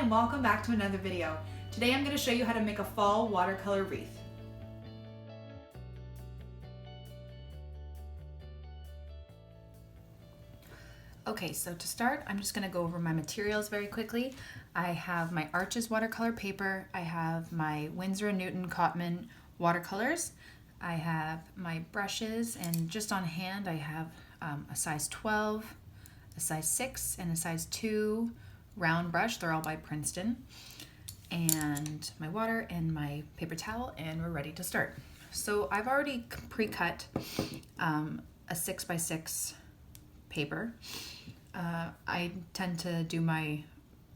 and welcome back to another video. Today I'm going to show you how to make a fall watercolor wreath. Okay, so to start, I'm just going to go over my materials very quickly. I have my Arches watercolor paper, I have my Winsor & Newton Cotman watercolors, I have my brushes, and just on hand I have a size 12, a size 6, and a size 2 round brush. They're all by Princeton. And my water and my paper towel, and we're ready to start. So I've already pre-cut a 6x6 paper. I tend to do my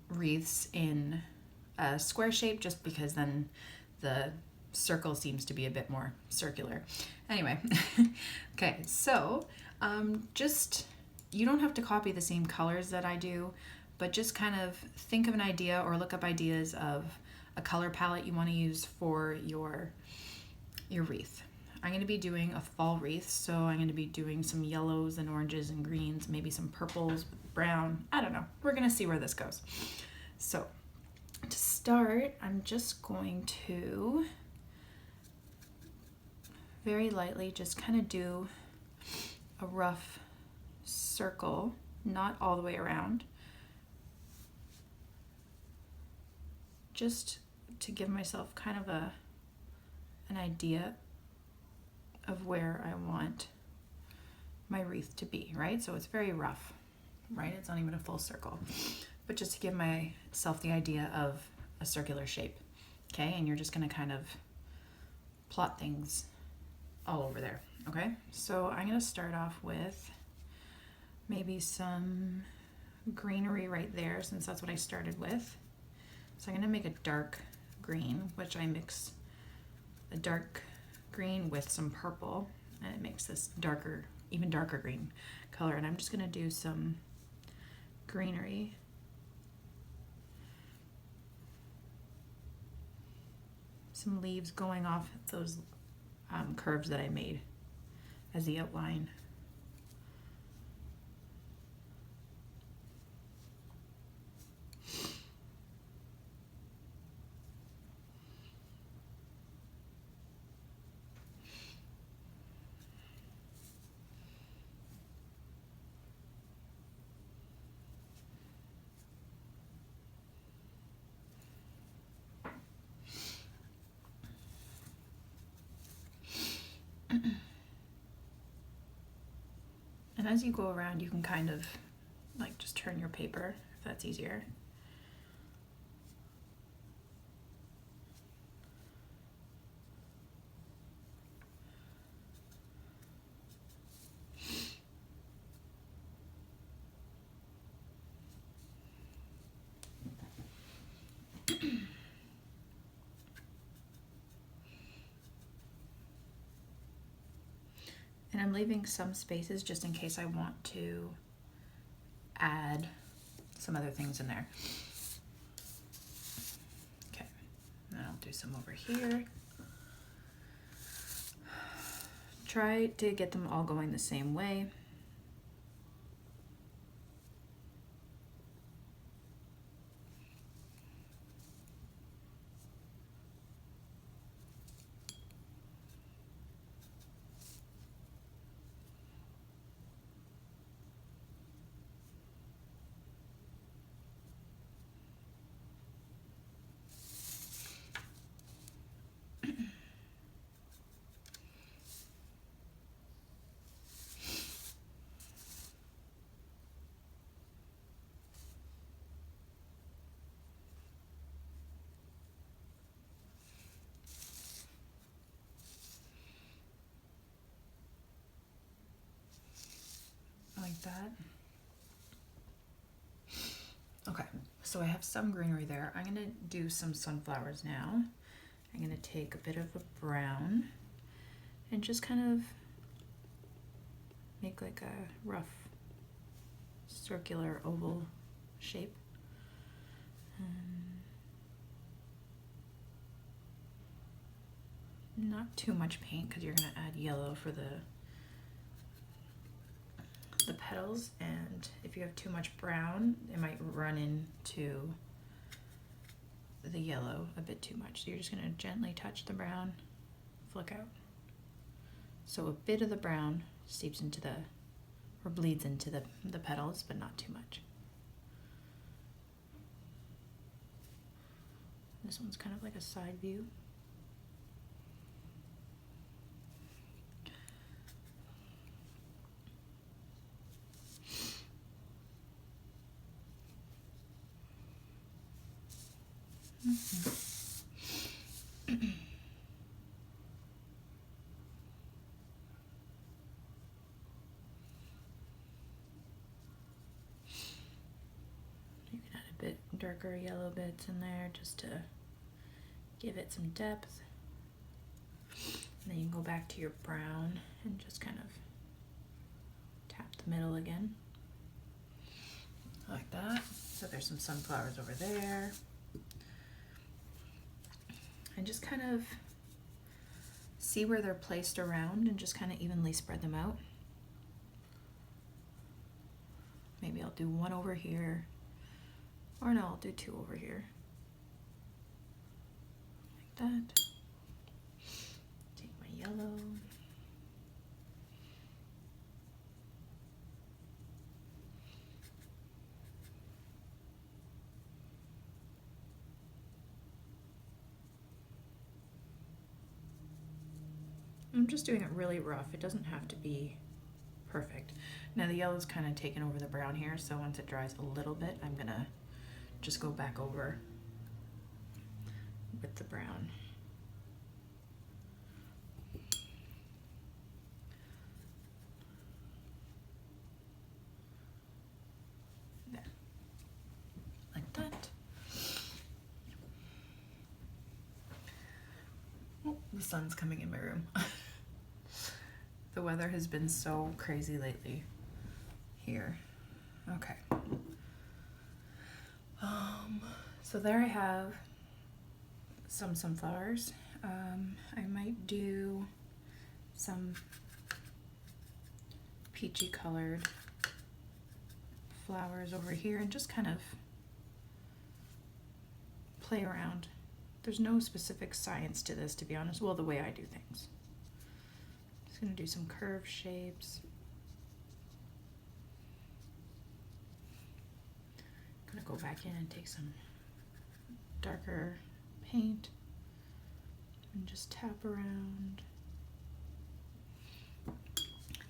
wreaths in a square shape just because then the circle seems to be a bit more circular. Anyway, okay, so just, you don't have to copy the same colors that I do, but just kind of think of an idea or look up ideas of a color palette you want to use for your wreath. I'm going to be doing a fall wreath, so I'm going to be doing some yellows and oranges and greens, maybe some purples with brown. I don't know. We're going to see where this goes. So to start, I'm just going to very lightly just kind of do a rough circle, not all the way around, just to give myself kind of an idea of where I want my wreath to be, right? So it's very rough, right? It's not even a full circle, but just to give myself the idea of a circular shape, okay? And you're just gonna kind of plot things all over there, okay? So I'm gonna start off with maybe some greenery right there, since that's what I started with. So I'm going to make a dark green, which I mix a dark green with some purple, and it makes this darker, even darker green color. And I'm just going to do some greenery. Some leaves going off those curves that I made as the outline. And as you go around, you can kind of like just turn your paper if that's easier. And I'm leaving some spaces just in case I want to add some other things in there. Okay, and I'll do some over here. Try to get them all going the same way. Like that. Okay, so I have some greenery there. I'm going to do some sunflowers now. I'm going to take a bit of a brown and just kind of make like a rough circular oval shape. Not too much paint because you're going to add yellow for the petals, and if you have too much brown, it might run into the yellow a bit too much. So you're just gonna gently touch the brown, flick out. So a bit of the brown seeps into the, or bleeds into the petals, but not too much. This one's kind of like a side view. You can add a bit darker yellow bits in there just to give it some depth. And then you can go back to your brown and just kind of tap the middle again. Like that. So there's some sunflowers over there. And just kind of see where they're placed around and just kind of evenly spread them out. Maybe I'll do one over here, or no, I'll do two over here. Like that. Take my yellow. I'm just doing it really rough. It doesn't have to be perfect. Now the yellow's kind of taken over the brown here, so once it dries a little bit, I'm gonna just go back over with the brown. There. Like that. Oh, the sun's coming in my room. The weather has been so crazy lately here. Okay. So there I have some sunflowers. I might do some peachy colored flowers over here and just kind of play around. There's no specific science to this, to be honest. Well, the way I do things. Just gonna do some curved shapes. Gonna go back in and take some darker paint and just tap around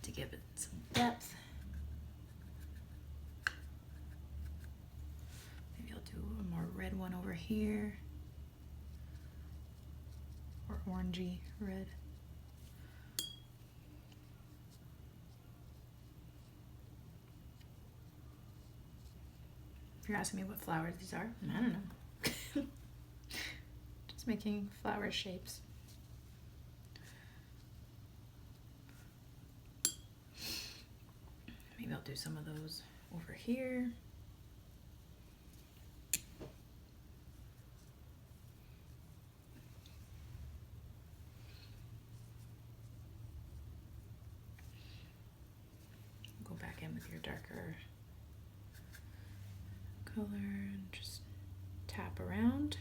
to give it some depth. Maybe I'll do a more red one over here, or orangey red. If you're asking me what flowers these are, I don't know. Just making flower shapes. Maybe I'll do some of those over here. Go back in with your darker color and just tap around.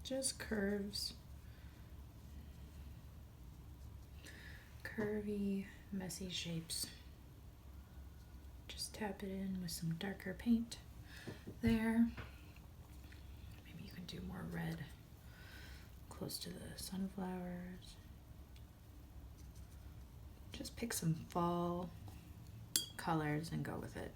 Just curves, curvy, messy shapes. Just tap it in with some darker paint there. Maybe you can do more red close to the sunflowers. Just pick some fall colors and go with it.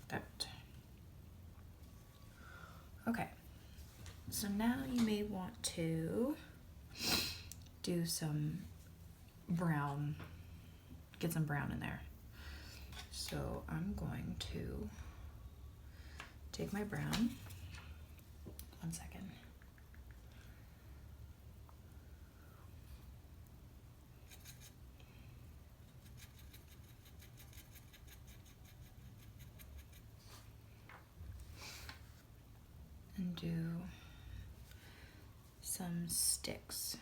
That. Okay, so now you may want to do some brown, get some brown in there. So I'm going to take my brown, 1 second. And do some sticks.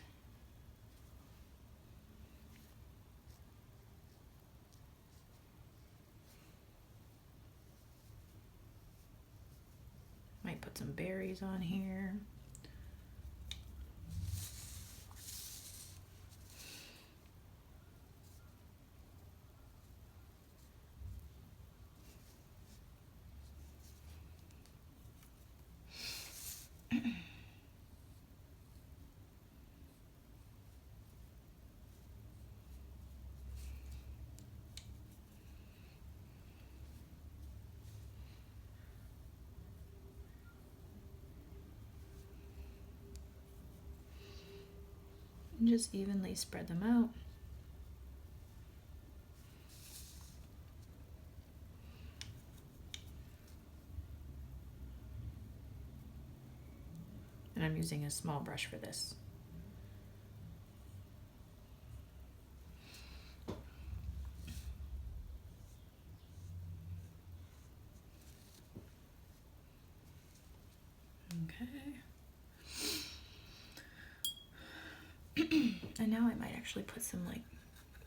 Might put some berries on here. And just evenly spread them out. And I'm using a small brush for this. Okay. And now I might actually put some like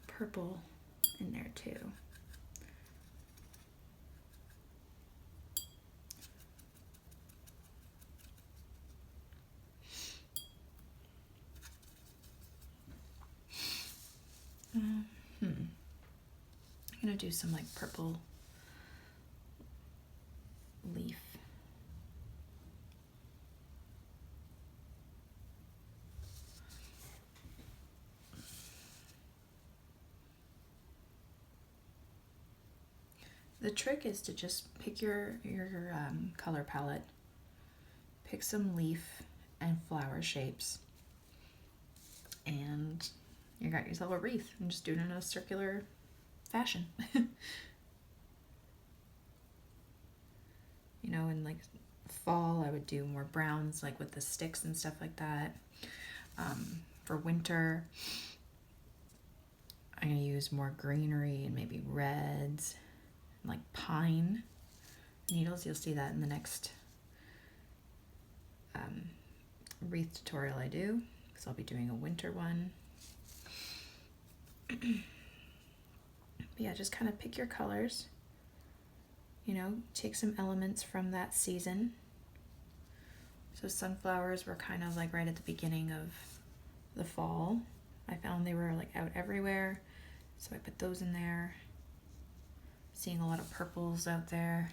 purple in there too. I'm gonna do some like purple leaf. The trick is to just pick your color palette, pick some leaf and flower shapes, and you got yourself a wreath, and just do it in a circular fashion. You know, in like fall, I would do more browns, like with the sticks and stuff like that. For winter, I'm gonna use more greenery and maybe reds, and like pine needles. You'll see that in the next wreath tutorial I do, because I'll be doing a winter one. But yeah, just kind of pick your colors. You know, take some elements from that season. So sunflowers were kind of like right at the beginning of the fall. I found they were like out everywhere, so I put those in there. Seeing a lot of purples out there.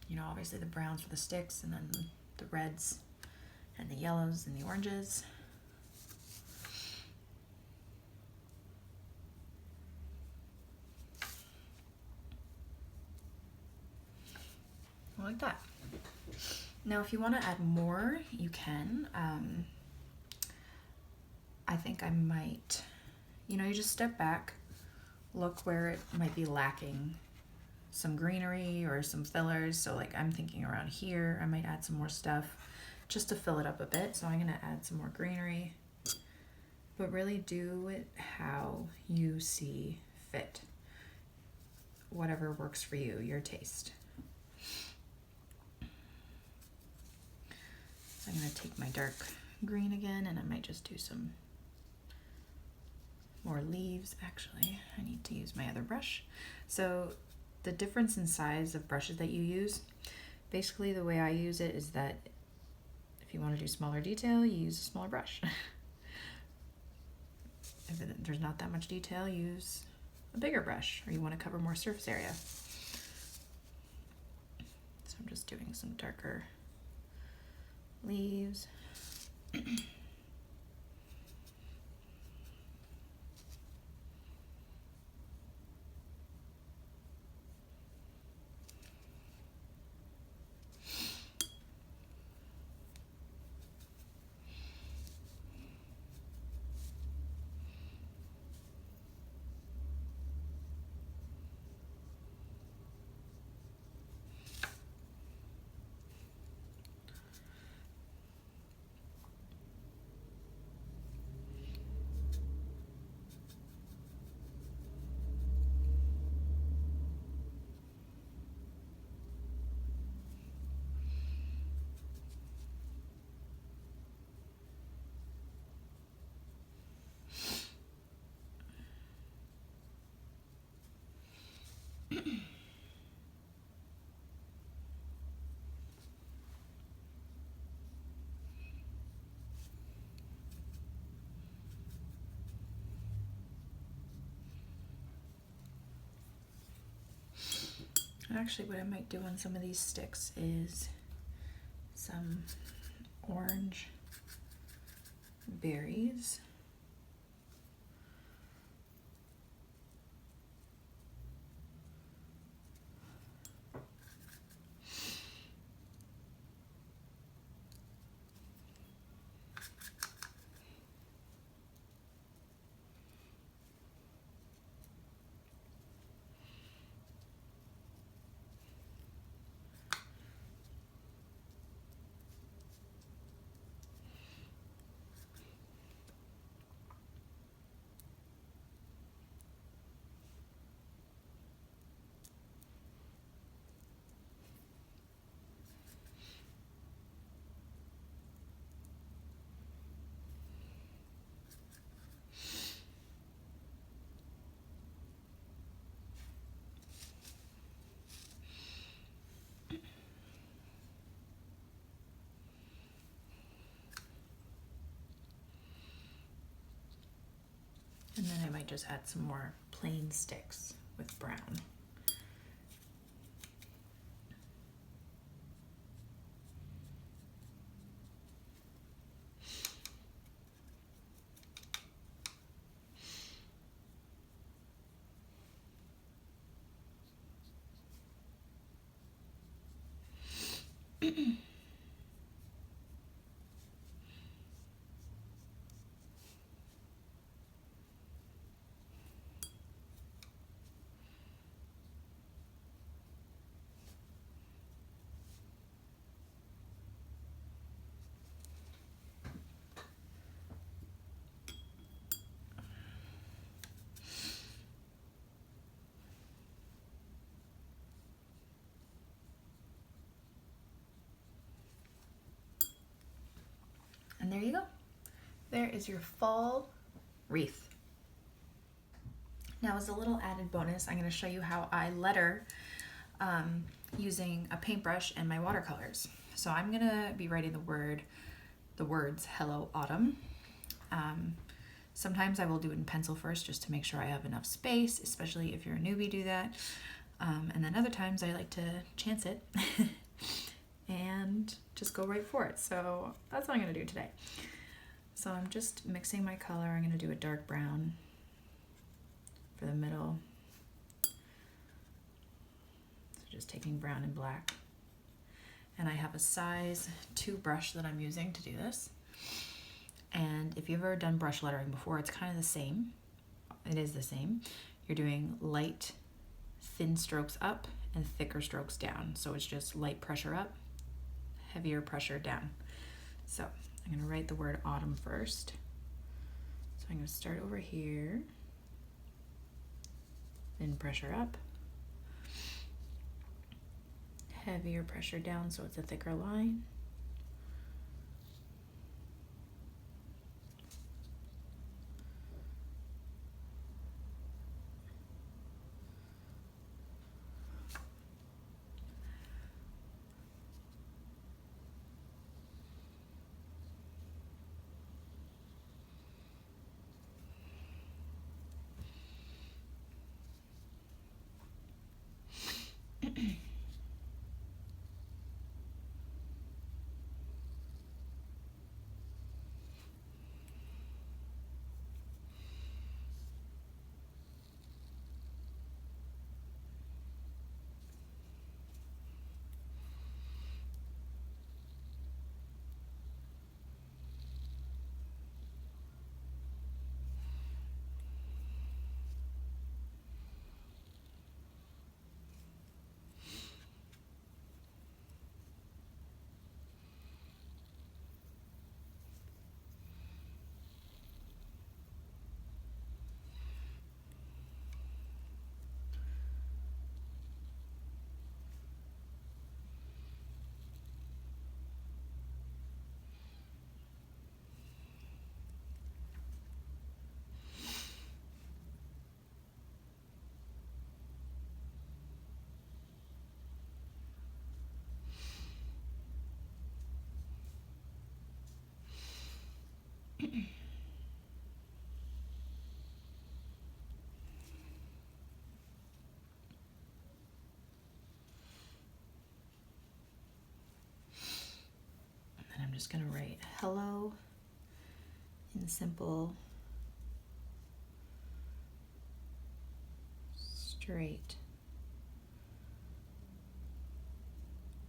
You know, obviously the browns for the sticks, and then the reds and the yellows and the oranges. Like that. Now if you want to add more, you can. I think I might, you know, you just step back, look where it might be lacking some greenery or some fillers. So like I'm thinking around here, I might add some more stuff just to fill it up a bit. So I'm gonna add some more greenery, but really do it how you see fit. Whatever works for you, your taste. So I'm gonna take my dark green again, and I might just do some more leaves. Actually, I need to use my other brush. So the difference in size of brushes that you use, basically the way I use it is that if you want to do smaller detail, you use a smaller brush. If there's not that much detail, use a bigger brush, or you want to cover more surface area. So I'm just doing some darker leaves. Actually, what I might do on some of these sticks is some orange berries. And then I might just add some more plain sticks with brown. And there you go. There is your fall wreath. Now, as a little added bonus, I'm going to show you how I letter using a paintbrush and my watercolors. So I'm going to be writing the words "Hello Autumn." Sometimes I will do it in pencil first just to make sure I have enough space, especially if you're a newbie, do that. And then other times I like to chance it and just go right for it. So that's what I'm going to do today. So I'm just mixing my color. I'm going to do a dark brown for the middle. So just taking brown and black. And I have a size 2 brush that I'm using to do this. And if you've ever done brush lettering before, it's kind of the same. It is the same. You're doing light, thin strokes up and thicker strokes down. So it's just light pressure up, heavier pressure down. So I'm going to write the word autumn first. So I'm going to start over here, thin pressure up, heavier pressure down so it's a thicker line. just gonna write hello in simple, straight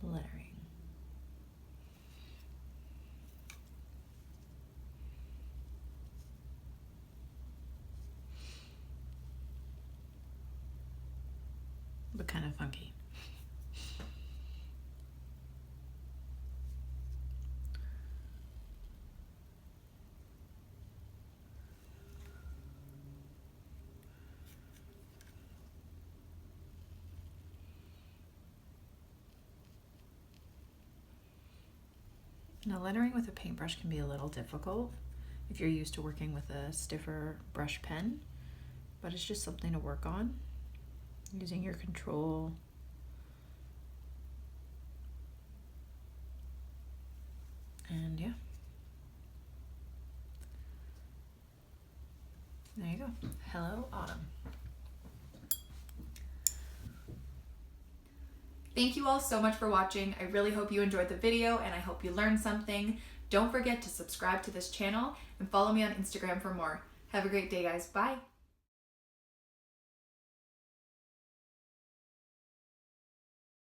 lettering. But kind of funky. Now, lettering with a paintbrush can be a little difficult if you're used to working with a stiffer brush pen, but it's just something to work on using your control. And yeah, there you go. Hello, Autumn. Thank you all so much for watching. I really hope you enjoyed the video and I hope you learned something. Don't forget to subscribe to this channel and follow me on Instagram for more. Have a great day, guys. Bye.